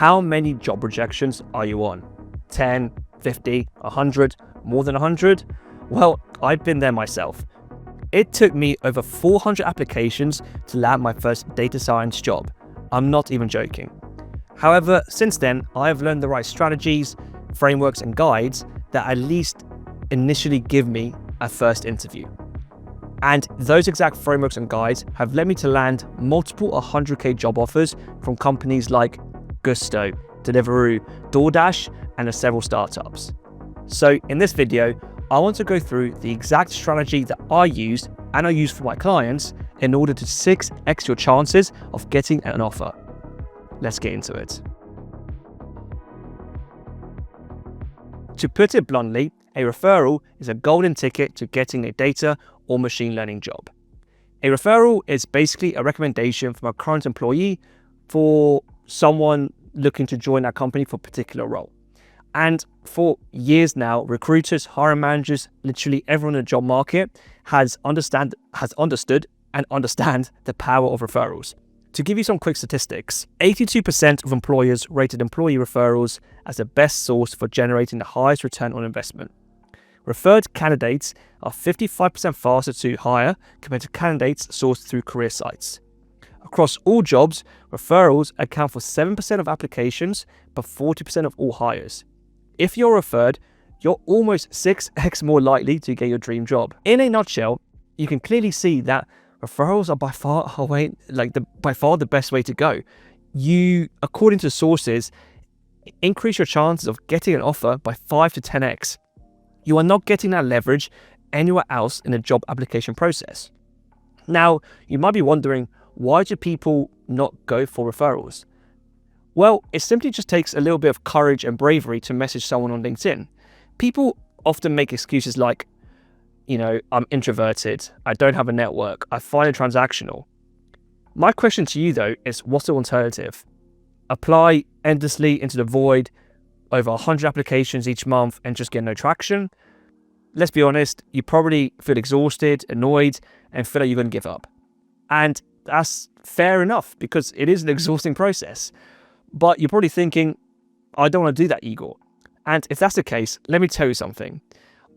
How many job rejections are you on? 10, 50, 100, more than 100? Well, I've been there myself. It took me over 400 applications to land my first data science job. I'm not even joking. However, since then, I have learned the right strategies, frameworks, and guides that at least initially give me a first interview. And those exact frameworks and guides have led me to land multiple 100K job offers from companies like Gusto, Deliveroo, DoorDash, and several startups. So in this video, I want to go through the exact strategy that I used and I use for my clients in order to 6x your chances of getting an offer. Let's get into it. To put it bluntly, a referral is a golden ticket to getting a data or machine learning job. A referral is basically a recommendation from a current employee for someone looking to join our company for a particular role. And for years now, recruiters, hiring managers, literally everyone in the job market has understood and understand the power of referrals. To give you some quick statistics, 82% of employers rated employee referrals as the best source for generating the highest return on investment. Referred candidates are 55% faster to hire compared to candidates sourced through career sites. Across all jobs, referrals account for 7% of applications, but 40% of all hires. If you're referred, you're almost 6x more likely to get your dream job. In a nutshell, you can clearly see that referrals are by far the best way to go. You, according to sources, increase your chances of getting an offer by 5 to 10x. You are not getting that leverage anywhere else in the job application process. Now, you might be wondering, why do people not go for referrals? Well, it simply just takes a little bit of courage and bravery to message someone on LinkedIn. People often make excuses like, I'm introverted, I don't have a network, I find it transactional. My question to you though is, what's the alternative? Apply endlessly into the void, over 100 applications each month and just get no traction? Let's be honest, you probably feel exhausted, annoyed, and feel like you're going to give up. And that's fair enough because it is an exhausting process. But you're probably thinking, I don't want to do that, Igor. And if that's the case, let me tell you something.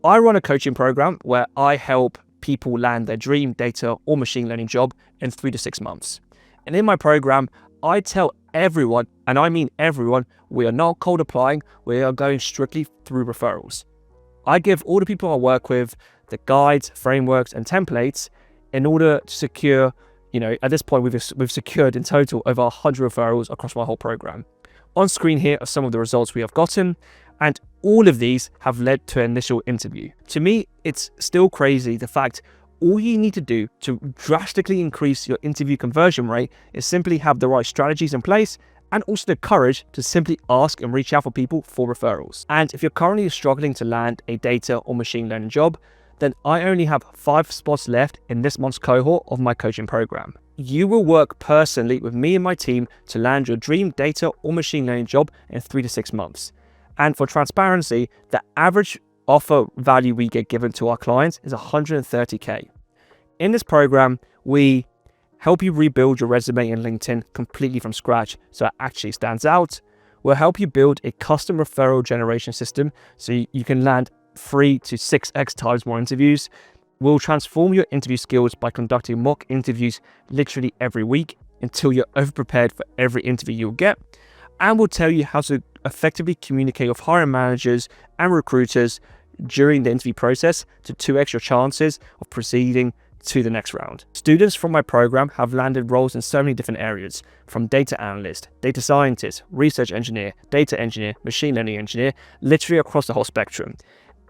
I run a coaching program where I help people land their dream data or machine learning job in 3 to 6 months. And in my program, I tell everyone, and I mean everyone, we are not cold applying, we are going strictly through referrals. I give all the people I work with the guides, frameworks, and templates in order to secure, at this point we've secured in total over 100 referrals across my whole program. On screen here are some of the results we have gotten, and all of these have led to an initial interview. To me, it's still crazy the fact all you need to do to drastically increase your interview conversion rate is simply have the right strategies in place and also the courage to simply ask and reach out for people for referrals. And if you're currently struggling to land a data or machine learning job, then I only have 5 spots left in this month's cohort of my coaching program. You will work personally with me and my team to land your dream data or machine learning job in 3 to 6 months. And for transparency, the average offer value we get given to our clients is 130K. In this program, we help you rebuild your resume in LinkedIn completely from scratch so it actually stands out. We'll help you build a custom referral generation system so you can land 3 to 6x times more interviews. We'll transform your interview skills by conducting mock interviews literally every week until you're overprepared for every interview you'll get. And we'll tell you how to effectively communicate with hiring managers and recruiters during the interview process to 2x your chances of proceeding to the next round. Students from my program have landed roles in so many different areas, from data analyst, data scientist, research engineer, data engineer, machine learning engineer, literally across the whole spectrum.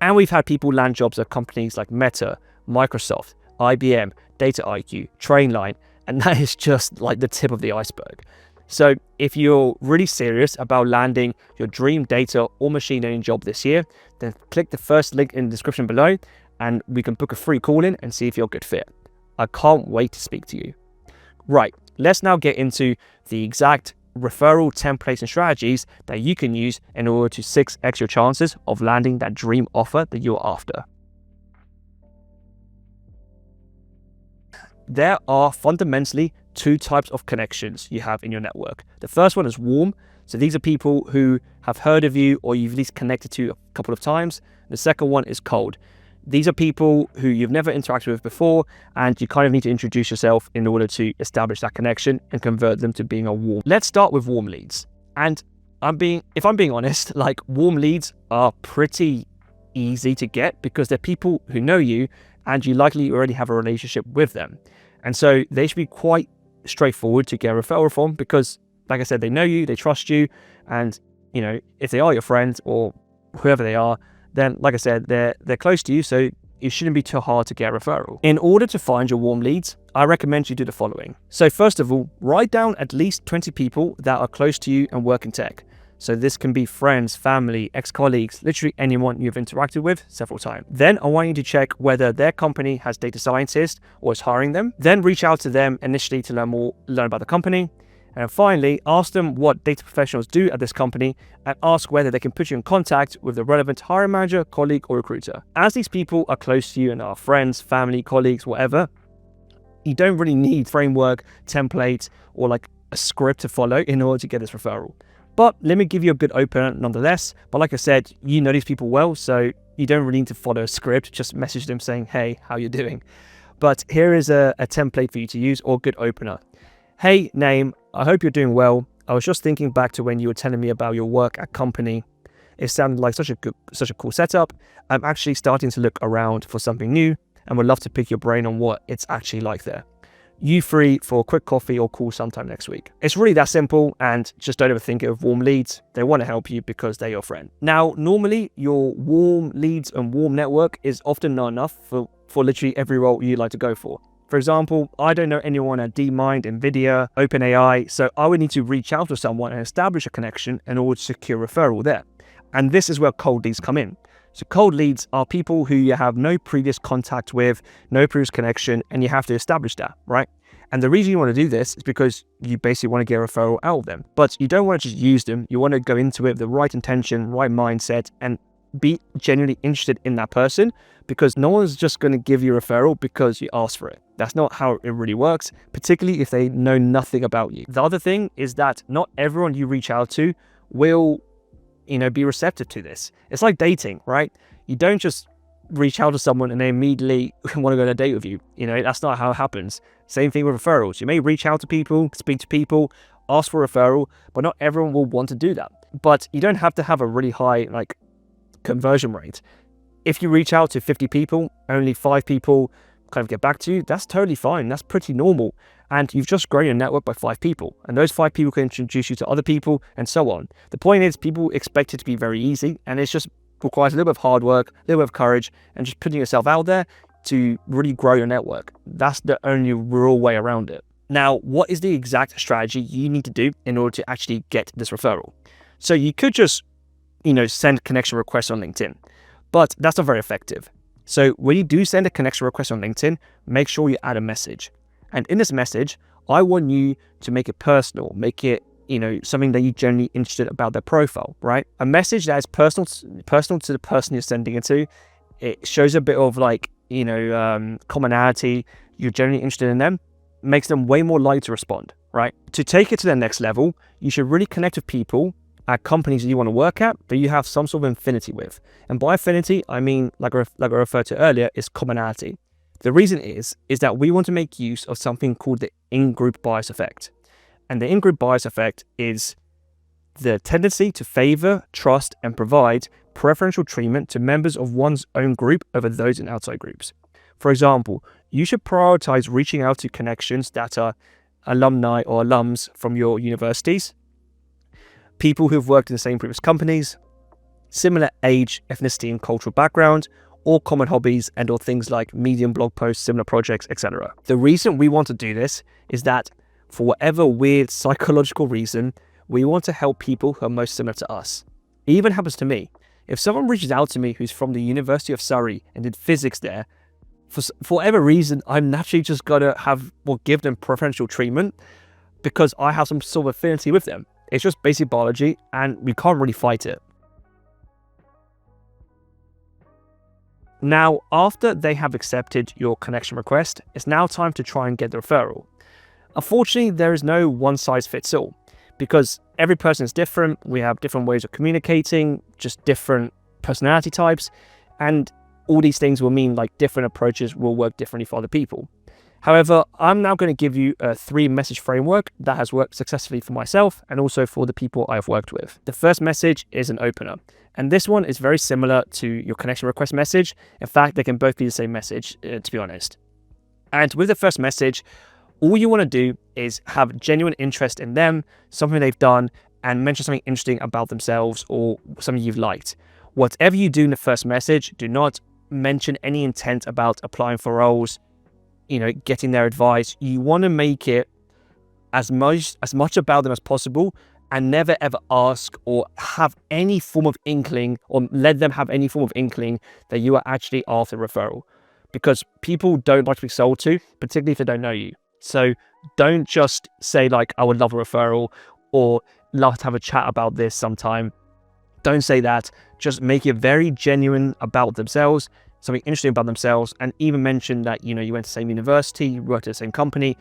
And we've had people land jobs at companies like Meta, Microsoft, IBM, Data IQ, Trainline, and that is just like the tip of the iceberg. So if you're really serious about landing your dream data or machine learning job this year, then click the first link in the description below and we can book a free call in and see if you're a good fit. I can't wait to speak to you. Right, let's now get into the exact referral templates and strategies that you can use in order to 6x your chances of landing that dream offer that you're after. There are fundamentally 2 types of connections you have in your network. The first one is warm, So these are people who have heard of you or you've at least connected to a couple of times. The second one is cold. These are people who you've never interacted with before, and you kind of need to introduce yourself in order to establish that connection and convert them to being a warm. Let's start with warm leads. And if I'm being honest, like, warm leads are pretty easy to get because they're people who know you and you likely already have a relationship with them. And so they should be quite straightforward to get a referral from because, like I said, they know you, they trust you, and if they are your friends or whoever they are, then, like I said, they're close to you, so it shouldn't be too hard to get a referral. In order to find your warm leads, I recommend you do the following. So first of all, write down at least 20 people that are close to you and work in tech. So this can be friends, family, ex-colleagues, literally anyone you've interacted with several times. Then I want you to check whether their company has data scientists or is hiring them. Then reach out to them initially to learn about the company. And finally, ask them what data professionals do at this company and ask whether they can put you in contact with the relevant hiring manager, colleague, or recruiter. As these people are close to you and are friends, family, colleagues, whatever, you don't really need framework, template, or like a script to follow in order to get this referral. But let me give you a good opener nonetheless. But like I said, you know these people well, so you don't really need to follow a script. Just message them saying, hey, how you doing? But here is a template for you to use, or good opener. Hey, name, I hope you're doing well. I was just thinking back to when you were telling me about your work at company. It sounded like such a cool setup. I'm actually starting to look around for something new and would love to pick your brain on what it's actually like there. You free for a quick coffee or call sometime next week? It's really that simple, and just don't overthink it with warm leads. They want to help you because they're your friend. Now, normally your warm leads and warm network is often not enough for literally every role you like to go for. For example, I don't know anyone at DeepMind, NVIDIA, OpenAI, so I would need to reach out to someone and establish a connection in order to secure a referral there. And this is where cold leads come in. So cold leads are people who you have no previous contact with, no previous connection, and you have to establish that, right? And the reason you want to do this is because you basically want to get a referral out of them. But you don't want to just use them. You want to go into it with the right intention, right mindset, and be genuinely interested in that person, because no one's just going to give you a referral because you asked for it. That's not how it really works, particularly if they know nothing about you. The other thing is that not everyone you reach out to will be receptive to this. It's like dating, right? You don't just reach out to someone and they immediately want to go on a date with you. That's not how it happens. Same thing with referrals. You may reach out to people, speak to people, ask for a referral, but not everyone will want to do that. But you don't have to have a really high conversion rate. If you reach out to 50 people, only 5 people kind of get back to you, that's totally fine. That's pretty normal. And you've just grown your network by 5 people. And those 5 people can introduce you to other people and so on. The point is, people expect it to be very easy, and it just requires a little bit of hard work, a little bit of courage, and just putting yourself out there to really grow your network. That's the only real way around it. Now, what is the exact strategy you need to do in order to actually get this referral? So you could just, send connection requests on LinkedIn, but that's not very effective. So when you do send a connection request on LinkedIn, make sure you add a message. And in this message, I want you to make it personal, make it, something that you're genuinely interested about their profile, right? A message that is personal to the person you're sending it to. It shows a bit of commonality. You're genuinely interested in them, makes them way more likely to respond, right? To take it to the next level, you should really connect with people at companies that you want to work at, but you have some sort of affinity with. And by affinity, I mean, like I referred to earlier, is commonality. The reason is that we want to make use of something called the in-group bias effect. And the in-group bias effect is the tendency to favor, trust, and provide preferential treatment to members of one's own group over those in outside groups. For example, you should prioritize reaching out to connections that are alumni or alums from your universities, people who've worked in the same previous companies, similar age, ethnicity, and cultural background, or common hobbies and or things like Medium blog posts, similar projects, etc. The reason we want to do this is that for whatever weird psychological reason, we want to help people who are most similar to us. It even happens to me. If someone reaches out to me who's from the University of Surrey and did physics there, for whatever reason, I'm naturally just gonna give them preferential treatment because I have some sort of affinity with them. It's just basic biology and we can't really fight it. Now, after they have accepted your connection request, it's now time to try and get the referral. Unfortunately, there is no one size fits all. because every person is different. We have different ways of communicating, just different personality types, and all these things will mean like different approaches will work differently for other people. However, I'm now going to give you a 3-message framework that has worked successfully for myself and also for the people I've worked with. The first message is an opener, and this one is very similar to your connection request message. In fact, they can both be the same message, to be honest. And with the first message, all you want to do is have genuine interest in them, something they've done, and mention something interesting about themselves or something you've liked. Whatever you do in the first message, do not mention any intent about applying for roles, getting their advice. You want to make it as much about them as possible, and never ever ask or have any form of inkling, or let them have any form of inkling that you are actually after referral, because people don't like to be sold to, particularly if they don't know you. So don't just say like, I would love a referral or love to have a chat about this sometime. Don't say that. Just make it very genuine about themselves, something interesting about themselves, and even mention that, you went to the same university, you worked at the same company,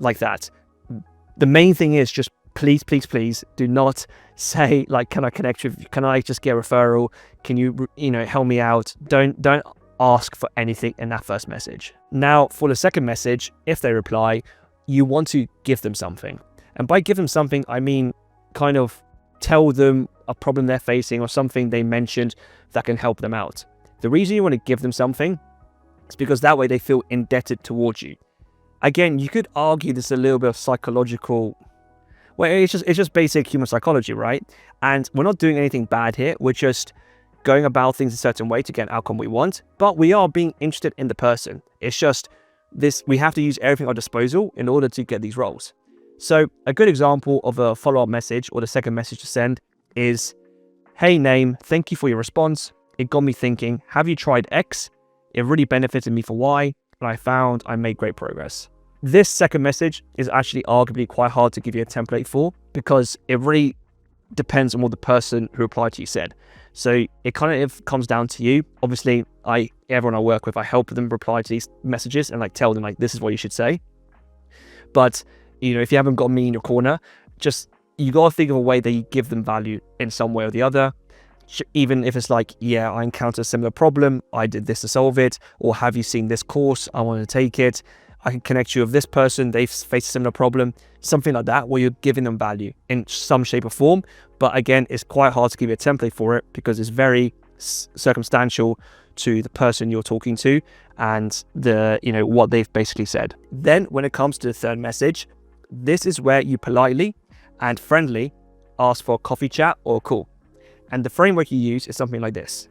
like that. The main thing is just please, please, please do not say like, can I connect with you? Can I just get a referral? Can you, help me out? Don't ask for anything in that first message. Now, for the second message, if they reply, you want to give them something. And by give them something, I mean kind of tell them a problem they're facing or something they mentioned that can help them out. The reason you want to give them something is because that way they feel indebted towards you. Again, you could argue this is a little bit of psychological, well, it's just basic human psychology, right? And we're not doing anything bad here. We're just going about things a certain way to get an outcome we want, but we are being interested in the person. It's just this, we have to use everything at our disposal in order to get these roles. So a good example of a follow-up message, or the second message to send, is, hey name, thank you for your response. It got me thinking, have you tried X? It really benefited me for Y, and I found I made great progress. This second message is actually arguably quite hard to give you a template for, because it really depends on what the person who replied to you said. So it kind of comes down to you. Obviously, everyone I work with, I help them reply to these messages and like tell them like, this is what you should say. But if you haven't got me in your corner, you got to think of a way that you give them value in some way or the other. Even if it's like, yeah, I encountered a similar problem, I did this to solve it, or have you seen this course, I want to take it, I can connect you with this person, they've faced a similar problem, something like that, where you're giving them value in some shape or form. But again, it's quite hard to give you a template for it, because it's very circumstantial to the person you're talking to and what they've basically said. Then when it comes to the third message, this is where you politely and friendly ask for a coffee chat or a call. And the framework you use is something like this.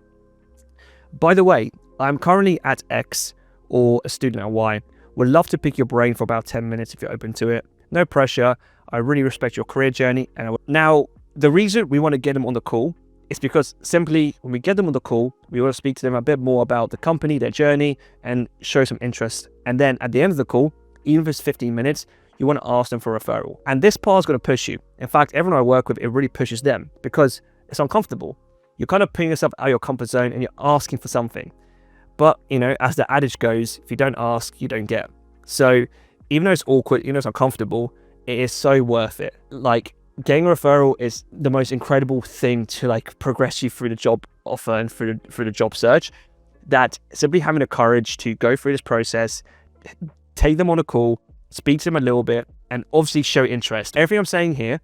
By the way, I'm currently at X or a student at Y. Would love to pick your brain for about 10 minutes if you're open to it. No pressure. I really respect your career journey. Now, the reason we want to get them on the call is because simply when we get them on the call, we want to speak to them a bit more about the company, their journey, and show some interest. And then at the end of the call, even if it's 15 minutes, you want to ask them for a referral. And this part is going to push you. In fact, everyone I work with, it really pushes them because it's uncomfortable. You're kind of putting yourself out of your comfort zone and you're asking for something. But, as the adage goes, if you don't ask, you don't get. So even though it's awkward, even though it's uncomfortable, it is so worth it. Like, getting a referral is the most incredible thing to like progress you through the job offer and through the job search, that simply having the courage to go through this process, take them on a call, speak to them a little bit, and obviously show interest. Everything I'm saying here,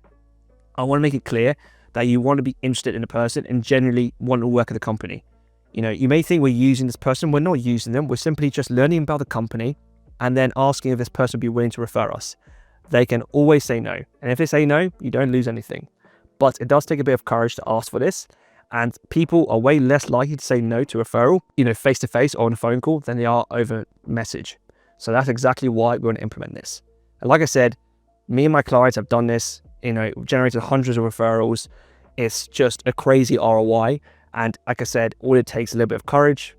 I want to make it clear that you want to be interested in the person and genuinely want to work at the company. You may think we're using this person. We're not using them. We're simply just learning about the company and then asking if this person would be willing to refer us. They can always say no. And if they say no, you don't lose anything. But it does take a bit of courage to ask for this. And people are way less likely to say no to referral, face to face or on a phone call than they are over message. So that's exactly why we want to implement this. And like I said, me and my clients have done this, generated hundreds of referrals. It's just a crazy ROI. And like I said, all it takes is a little bit of courage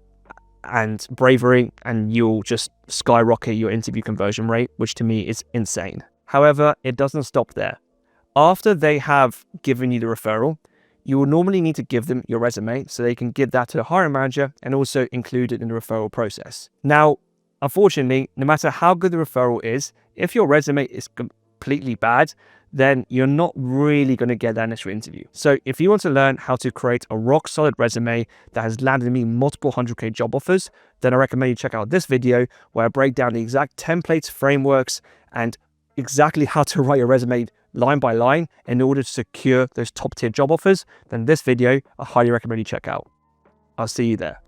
and bravery, and you'll just skyrocket your interview conversion rate, which to me is insane. However, it doesn't stop there. After they have given you the referral, you will normally need to give them your resume so they can give that to the hiring manager and also include it in the referral process. Now, unfortunately, no matter how good the referral is, if your resume is completely bad, then you're not really going to get that initial interview. So if you want to learn how to create a rock solid resume that has landed me multiple 100K job offers, then I recommend you check out this video where I break down the exact templates, frameworks, and exactly how to write your resume line by line in order to secure those top tier job offers. Then this video, I highly recommend you check out. I'll see you there.